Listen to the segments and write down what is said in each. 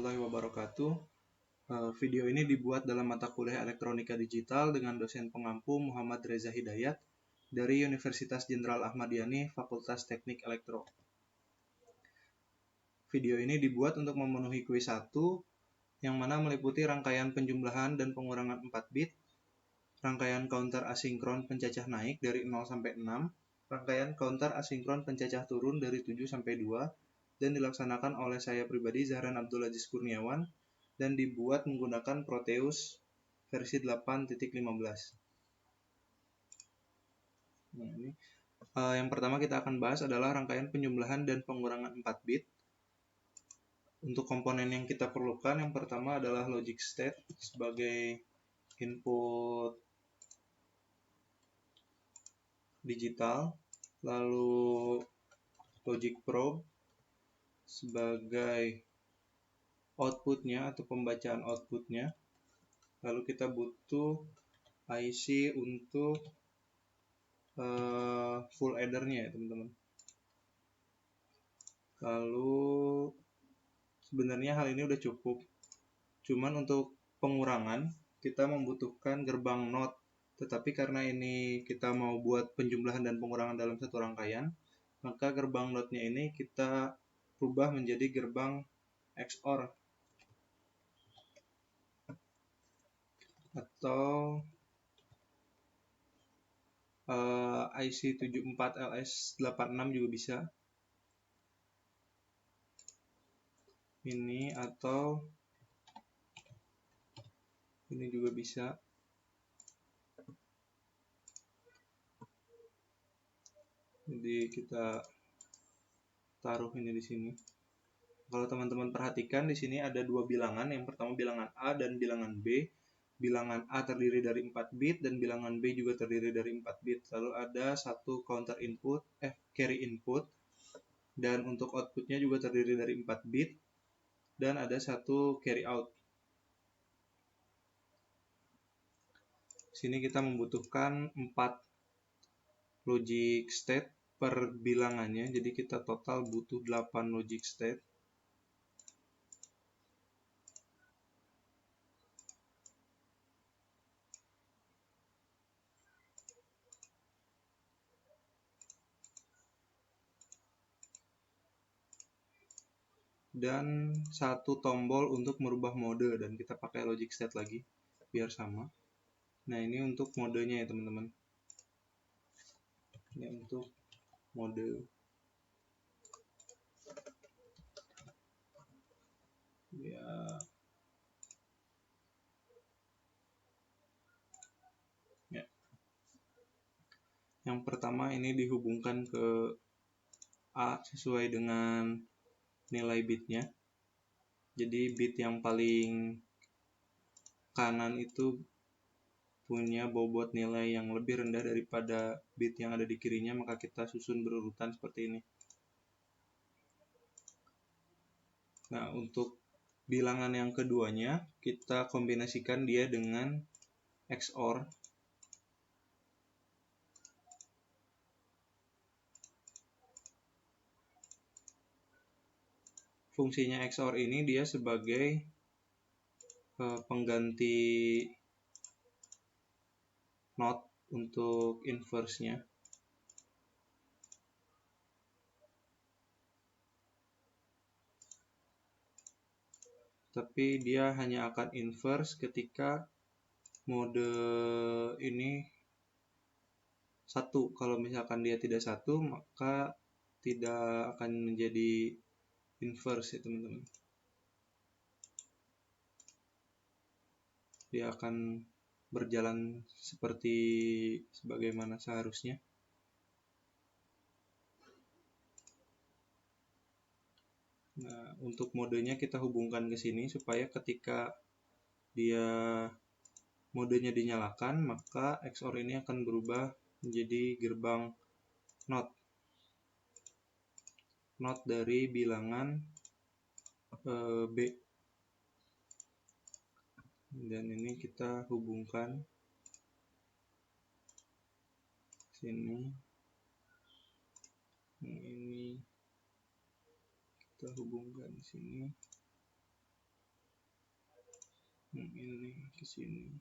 warahmatullahi wabarakatuh. Video ini dibuat dalam mata kuliah Elektronika Digital dengan dosen pengampu Muhammad Reza Hidayat dari Universitas Jenderal Ahmad Yani, Fakultas Teknik Elektro. Video ini dibuat untuk memenuhi kuis 1, yang mana meliputi rangkaian penjumlahan dan pengurangan 4 bit, rangkaian counter asinkron pencacah naik dari 0 sampai 6, rangkaian counter asinkron pencacah turun dari 7 sampai 2, dan dilaksanakan oleh saya pribadi, Zahran Abdul Aziz Kurniawan, dan dibuat menggunakan Proteus versi 8.15. Nah, ini. Yang pertama kita akan bahas adalah rangkaian penjumlahan dan pengurangan 4 bit. Untuk komponen yang kita perlukan, yang pertama adalah logic state sebagai input digital, lalu logic probe sebagai outputnya atau pembacaan outputnya, lalu kita butuh IC untuk full addernya ya teman-teman. Lalu sebenarnya hal ini udah cukup, cuman untuk pengurangan kita membutuhkan gerbang NOT, tetapi karena ini kita mau buat penjumlahan dan pengurangan dalam satu rangkaian, maka gerbang NOT-nya ini kita rubah menjadi gerbang XOR atau IC74LS86 juga bisa. Ini atau ini juga bisa. Jadi kita taruh ini di sini. Kalau teman-teman perhatikan di sini ada dua bilangan. Yang pertama bilangan A dan bilangan B. Bilangan A terdiri dari 4 bit dan bilangan B juga terdiri dari 4 bit. Lalu ada satu counter input, carry input, dan untuk outputnya juga terdiri dari 4 bit, dan ada satu carry out. Sini kita membutuhkan 4 logic state per bilangannya, jadi kita total butuh 8 logic state. Dan satu tombol untuk merubah mode, dan kita pakai logic state lagi biar sama. Nah, ini untuk modenya ya teman-teman. Ini untuk mode. Ya. Ya. Yang pertama ini dihubungkan ke A sesuai dengan nilai bitnya. Jadi bit yang paling kanan itu punya bobot nilai yang lebih rendah daripada bit yang ada di kirinya, maka kita susun berurutan seperti ini. Nah, untuk bilangan yang keduanya, kita kombinasikan dia dengan XOR. Fungsinya XOR ini dia sebagai pengganti NOT untuk inverse-nya. Tapi dia hanya akan inverse ketika mode ini 1. Kalau misalkan dia tidak 1, maka tidak akan menjadi inverse ya teman-teman. Dia akan berjalan seperti sebagaimana seharusnya. Nah, untuk modenya kita hubungkan ke sini supaya ketika dia modenya dinyalakan, maka XOR ini akan berubah menjadi gerbang NOT. NOT dari bilangan B. Dan ini kita hubungkan sini. Ini kita hubungkan di sini. ini ke sini.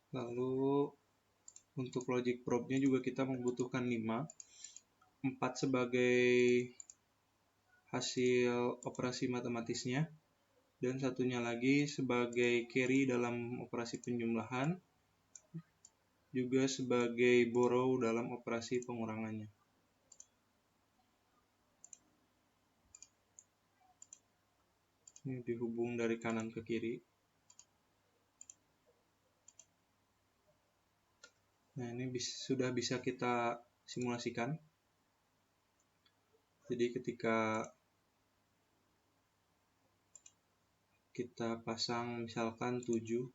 Lalu untuk logic probe-nya juga kita membutuhkan 5, 4 sebagai hasil operasi matematisnya, dan satunya lagi sebagai carry dalam operasi penjumlahan, juga sebagai borrow dalam operasi pengurangannya. Ini dihubung dari kanan ke kiri. Nah, ini sudah bisa kita simulasikan. Jadi ketika kita pasang misalkan 7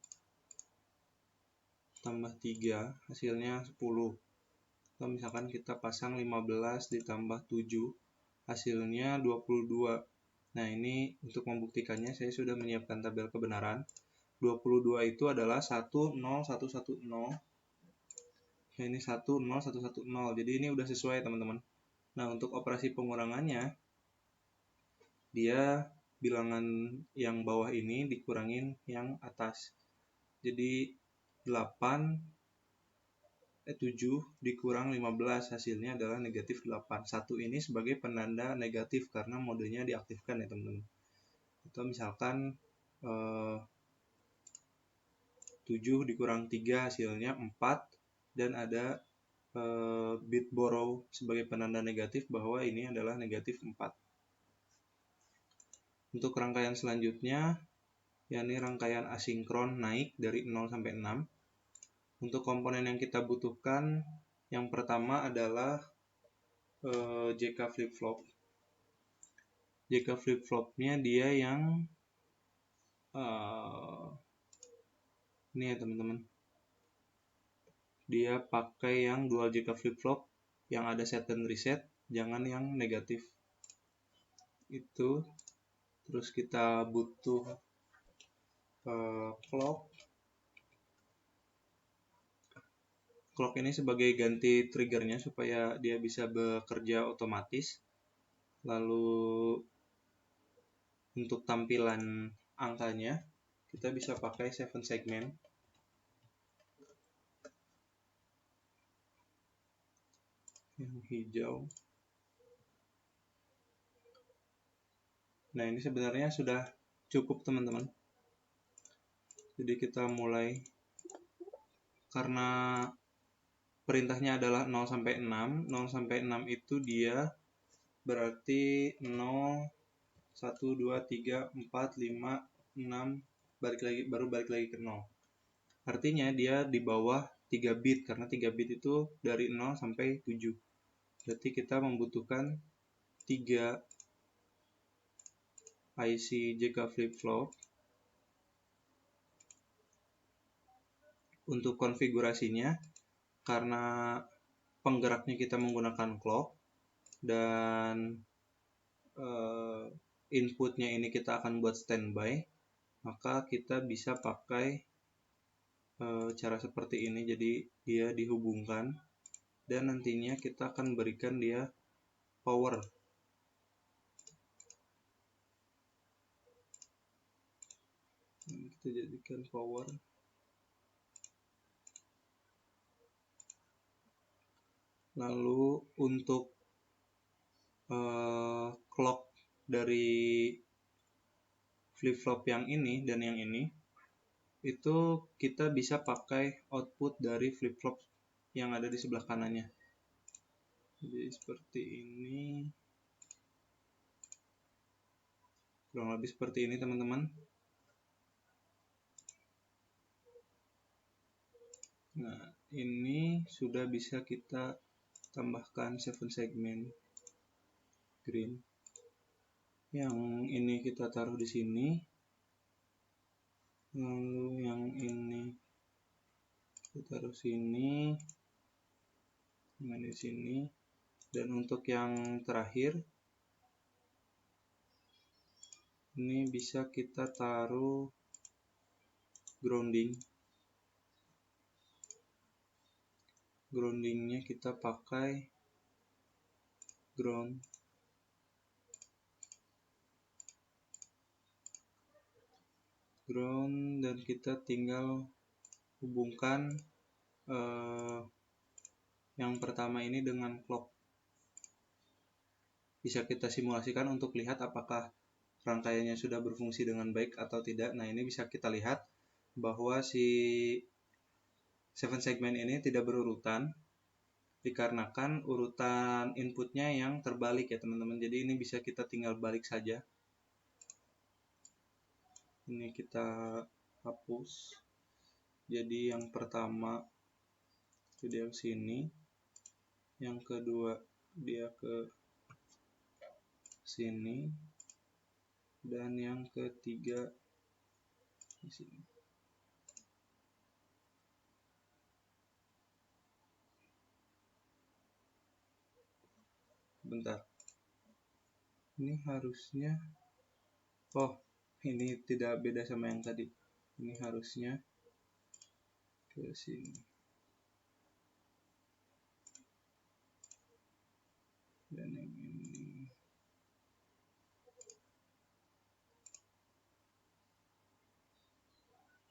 tambah 3 hasilnya 10. Atau misalkan kita pasang 15 ditambah 7 hasilnya 22. Nah, ini untuk membuktikannya saya sudah menyiapkan tabel kebenaran. 22 itu adalah 10110. Nah, ini 10110. Jadi ini udah sesuai, teman-teman. Nah, untuk operasi pengurangannya, dia bilangan yang bawah ini dikurangin yang atas. Jadi 7 dikurang 15 hasilnya adalah negatif 8. 1 ini sebagai penanda negatif karena modenya diaktifkan ya, teman-teman. Atau misalkan 7 dikurang 3 hasilnya 4, dan ada bit borrow sebagai penanda negatif bahwa ini adalah negatif 4. Untuk rangkaian selanjutnya, yakni rangkaian asinkron naik dari 0 sampai 6. Untuk komponen yang kita butuhkan, yang pertama adalah JK flip-flop. JK flip-flopnya dia yang ini ya, teman-teman. Dia pakai yang dual JK flip-flop yang ada set dan reset, jangan yang negatif. Itu. Terus kita butuh clock. Clock ini sebagai ganti triggernya supaya dia bisa bekerja otomatis. Lalu untuk tampilan angkanya kita bisa pakai 7 segment. Yang hijau. Nah, ini sebenarnya sudah cukup, teman-teman. Jadi kita mulai, karena perintahnya adalah 0 sampai 6. 0 sampai 6 itu dia berarti 0, 1, 2, 3, 4, 5, 6, baru balik lagi ke 0. Artinya dia di bawah 3 bit, karena 3 bit itu dari 0 sampai 7. Berarti kita membutuhkan 3 IC JK flip-flop. Untuk konfigurasinya, karena penggeraknya kita menggunakan clock, dan inputnya ini kita akan buat standby, maka kita bisa pakai cara seperti ini. Jadi dia dihubungkan, dan nantinya kita akan berikan dia power. Kita jadikan power. Lalu untuk clock dari flip-flop yang ini dan yang ini, itu kita bisa pakai output dari flip-flop yang ada di sebelah kanannya. Jadi seperti ini. Kurang lebih seperti ini, teman-teman. Nah, ini sudah bisa kita tambahkan 7 segment green. Yang ini kita taruh di sini. Lalu yang ini kita taruh sini. Yang di sini. Dan untuk yang terakhir, Ini bisa kita taruh grounding. Groundingnya kita pakai ground. Dan kita tinggal hubungkan yang pertama ini dengan clock. Bisa kita simulasikan untuk lihat apakah rangkaiannya sudah berfungsi dengan baik atau tidak. Nah, ini bisa kita lihat bahwa si 7 segmen ini tidak berurutan dikarenakan urutan inputnya yang terbalik ya teman-teman. Jadi ini bisa kita tinggal balik saja. Ini kita hapus. Jadi yang pertama itu dia ke sini, yang kedua dia ke sini, dan yang ketiga di sini. Bentar. Ini harusnya ini tidak beda sama yang tadi. Ini harusnya ke sini. Dan yang ini.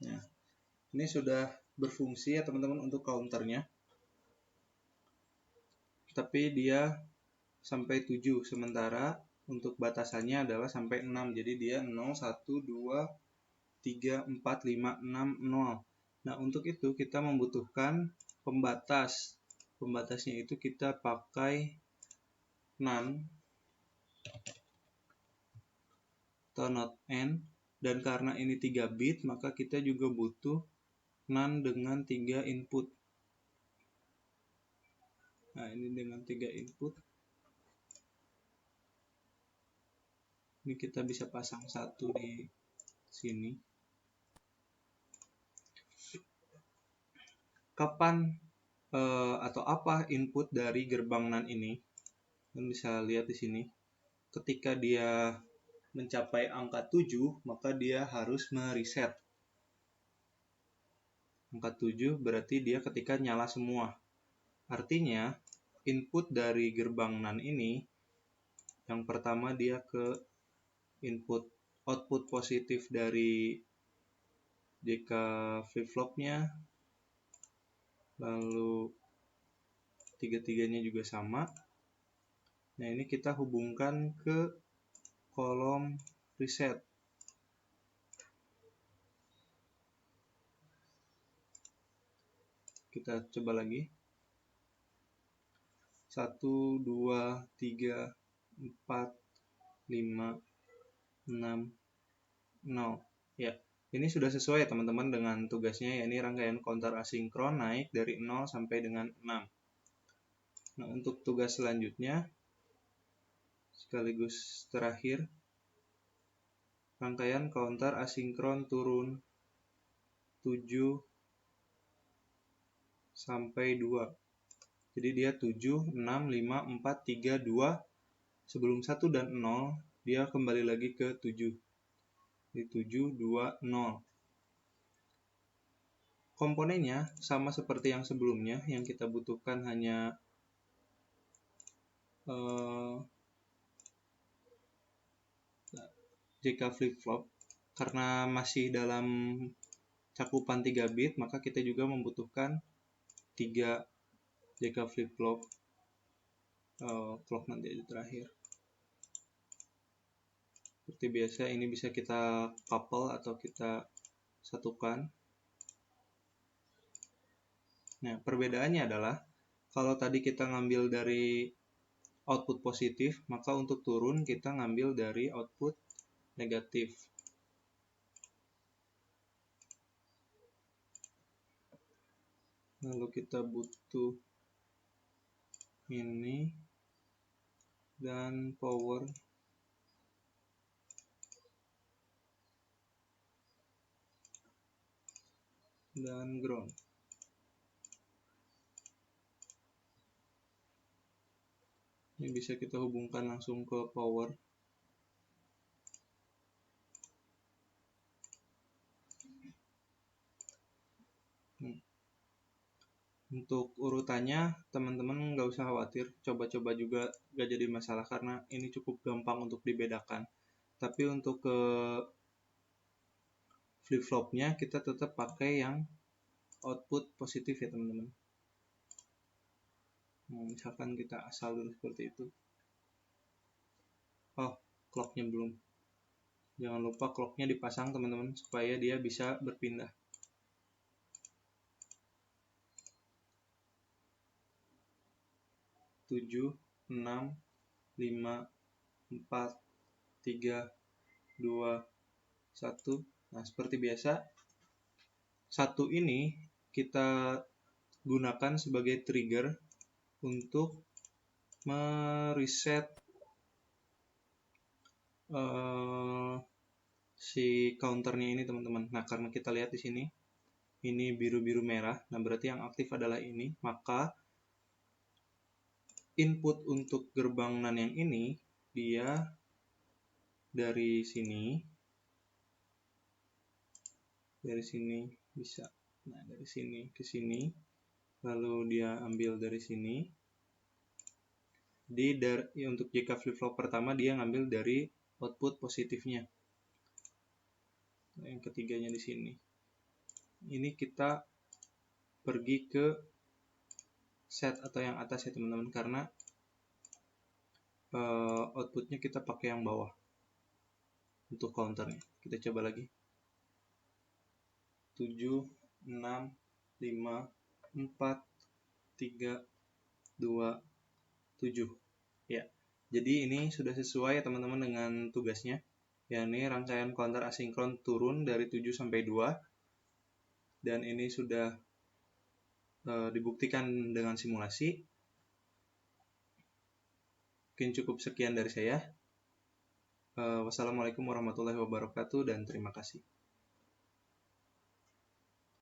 Nah, ini sudah berfungsi ya teman-teman untuk counternya. Tapi dia sampai 7, sementara untuk batasannya adalah sampai 6. Jadi dia 0, 1, 2, 3, 4, 5, 6, 0. Nah, untuk itu kita membutuhkan pembatas. Pembatasnya itu kita pakai NaN atau not N, dan karena ini 3 bit, maka kita juga butuh NaN dengan 3 input. Nah, ini dengan 3 input. Ini kita bisa pasang satu di sini. Kapan atau apa input dari gerbang NaN ini? Kalian bisa lihat di sini. Ketika dia mencapai angka 7, maka dia harus mereset. Angka 7 berarti dia ketika nyala semua. Artinya, input dari gerbang NaN ini, yang pertama dia ke output positif dari JK flip-flopnya, lalu tiga-tiganya juga sama. Nah, ini kita hubungkan ke kolom reset. Kita coba lagi. 1, 2, 3, 4, 5, 6, 0. Ya, ini sudah sesuai ya teman-teman dengan tugasnya, ya. Ini rangkaian counter asinkron naik dari 0 sampai dengan 6. Nah, untuk tugas selanjutnya, sekaligus terakhir, rangkaian counter asinkron turun 7 sampai 2. Jadi dia 7, 6, 5, 4, 3, 2. Sebelum 1 dan 0, dia kembali lagi ke 7. Di 7, 2, 0. Komponennya sama seperti yang sebelumnya, yang kita butuhkan hanya JK flip-flop. Karena masih dalam cakupan 3 bit, maka kita juga membutuhkan 3 JK flip-flop. Clock nanti aja terakhir. Seperti biasa, ini bisa kita couple atau kita satukan. Nah, perbedaannya adalah kalau tadi kita ngambil dari output positif, maka untuk turun kita ngambil dari output negatif. Lalu kita butuh ini dan power dan ground. Ini bisa kita hubungkan langsung ke power. Untuk urutannya teman-teman nggak usah khawatir, coba-coba juga nggak jadi masalah karena ini cukup gampang untuk dibedakan. Tapi untuk ke flip-flopnya kita tetap pakai yang output positif ya teman-teman. Misalkan kita asal dulu seperti itu. Oh, clocknya belum. Jangan lupa clocknya dipasang teman-teman supaya dia bisa berpindah. 7, 6, 5, 4, 3, 2, 1. Nah, seperti biasa, 1 ini kita gunakan sebagai trigger untuk mereset si counternya ini teman-teman. Nah, karena kita lihat di sini ini biru-biru merah, nah berarti yang aktif adalah ini, maka input untuk gerbang NAND yang ini dia dari sini bisa, nah dari sini ke sini, lalu dia ambil dari sini. Jadi untuk jika flip-flop pertama dia ngambil dari output positifnya. Nah, yang ketiganya di sini. Ini kita pergi ke set atau yang atas ya teman-teman, karena outputnya kita pakai yang bawah untuk counternya. Kita coba lagi. 7, 6, 5, 4, 3, 2, 7. Ya. Jadi ini sudah sesuai ya teman-teman dengan tugasnya. Ya, ini rangkaian counter asinkron turun dari 7 sampai 2. Dan ini sudah dibuktikan dengan simulasi. Mungkin cukup sekian dari saya. Wassalamualaikum warahmatullahi wabarakatuh dan terima kasih.